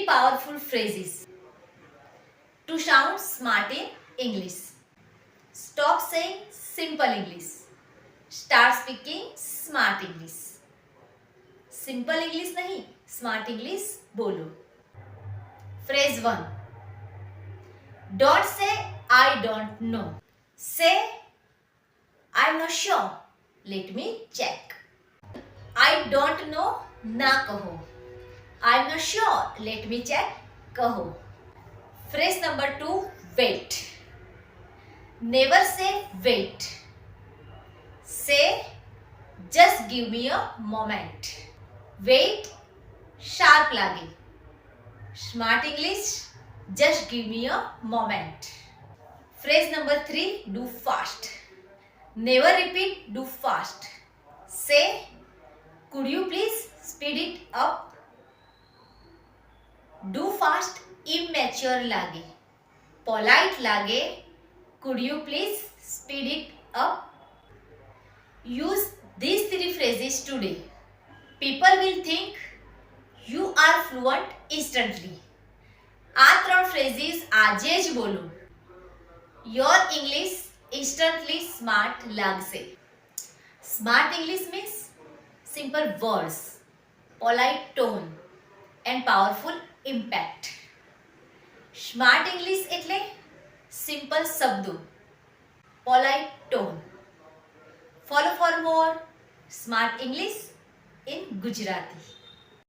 powerful phrases to sound smart in English. Stop saying simple English. Start speaking smart English. Simple English नहीं, smart English बोलो. Phrase 1. Don't say I don't know. Say I'm not sure. Let me check. I don't know ना कहो. I'm not sure. Let me check. कहो. Phrase number 2. Wait. Never say wait. Say just give me a moment. Wait sharp लागे. Smart English, just give me a moment. Phrase number 3. Do fast. Never repeat do fast. Say could you please speed it up. Do fast immature लागे. Polite लागे. Could you please speed it up. Use these 3 phrases today. People will think you are fluent instantly. આ 3 phrases આજે જ બોલો. Your English instantly smart લાગશે. Smart English means simple words, polite tone and powerful impact. Smart English એટલે simple શબ્દો, polite tone. Follow for more smart English in Gujarati.